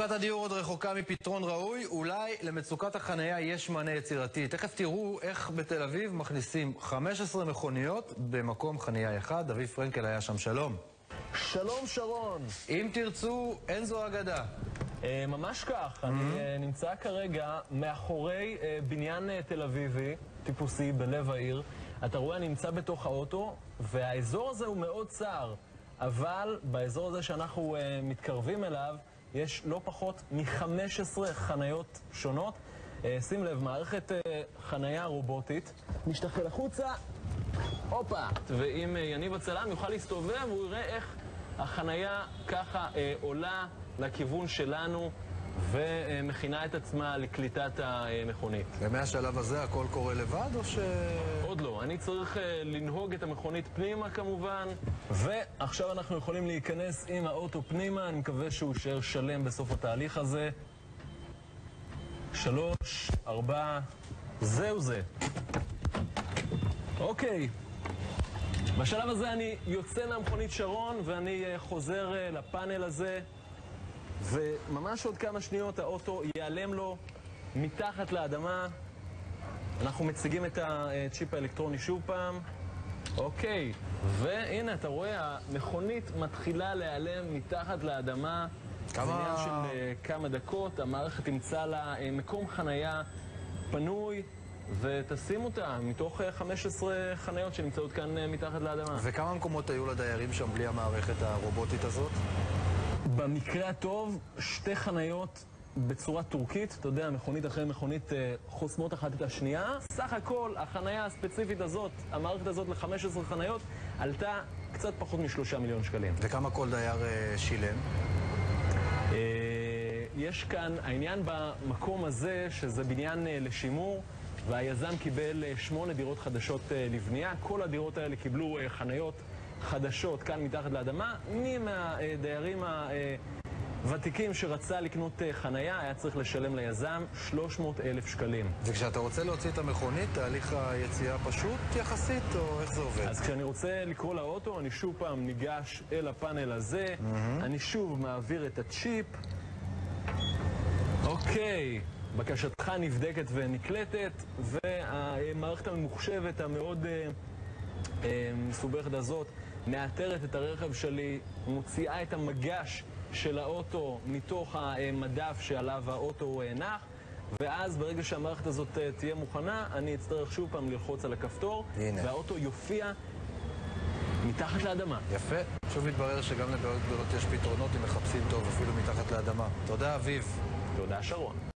מצוקת הדיור עוד רחוקה מפתרון ראוי, אולי למצוקת החנייה יש מענה יצירתי. תכף תראו איך בתל אביב מכניסים 15 מכוניות במקום חנייה אחד. אביב פרנקל היה שם, שלום. שלום שרון. אם תרצו, אין זו אגדה. ממש כך, אני נמצא כרגע מאחורי בניין תל אביבי, טיפוסי בלב העיר. אתה רואה, אני נמצא בתוך האוטו, והאזור הזה הוא מאוד צר. אבל באזור הזה שאנחנו מתקרבים אליו, יש לא פחות מ-15 חניות שונות. שים לב, מערכת חניה רובוטית. נשתחל החוצה, הופה! ואם יניב הצלם יוכל להסתובב, הוא יראה איך החניה ככה עולה לכיוון שלנו ומכינה את עצמה לקליטת המכונית. ומהשלב הזה הכל קורה לבד או ש... עוד לא, אני צריך לנהוג את המכונית פנימה כמובן, ועכשיו אנחנו יכולים להיכנס עם האוטו פנימה. אני מקווה שהוא יישאר שלם בסוף התהליך הזה. 3, 4, זהו זה. אוקיי, בשלב הזה אני יוצא מהמכונית שרון ואני חוזר לפאנל הזה, וממש עוד כמה שניות האוטו ייעלם לו מתחת לאדמה. אנחנו מציגים את הצ'יפ האלקטרוני שוב פעם. אוקיי, והנה אתה רואה, המכונית מתחילה להיעלם מתחת לאדמה. זה עניין של כמה דקות, המערכת תמצא לה מקום חנייה פנוי ותשים אותה מתוך 15 חניות שנמצאות כאן מתחת לאדמה. וכמה מקומות היו לדיירים שם בלי המערכת הרובוטית הזאת? במקרה הטוב, 2 חניות בצורה טורקית. אתה יודע, מכונית אחרי מכונית חוסמות אחת את השנייה. סך הכל, החניה הספציפית הזאת, המערכת הזאת ל-15 חניות, עלתה קצת פחות מ3 מיליון שקלים. וכמה כל דייר שילם? יש כאן, העניין במקום הזה, שזה בניין לשימור, והיזם קיבל 8 דירות חדשות לבנייה. כל הדירות האלה קיבלו חניות חדשות כאן מתחת לאדמה. מי מהדיירים הוותיקים שרצה לקנות חנייה היה צריך לשלם ליזם 300,000 שקלים. וכשאתה רוצה להוציא את המכונית, תהליך היציאה פשוט יחסית, או איך זה עובד? אז כשאני רוצה לקרוא לאוטו, אני שוב פעם ניגש אל הפאנל הזה, אני שוב מעביר את הצ'יפ. אוקיי, בקשתך נבדקת ונקלטת, והמערכת הממוחשבת המאוד מסובכת הזאת מאתרת את הרכב שלי, מוציאה את המגש של האוטו מתוך המדף שעליו האוטו נח, ואז ברגע שהמערכת הזאת תהיה מוכנה, אני אצטרך שוב פעם ללחוץ על הכפתור, והאוטו יופיע מתחת לאדמה. יפה. שוב מתברר שגם לבעיות גדולות יש פתרונות אם מחפשים טוב, אפילו מתחת לאדמה. תודה אביב. תודה שרון.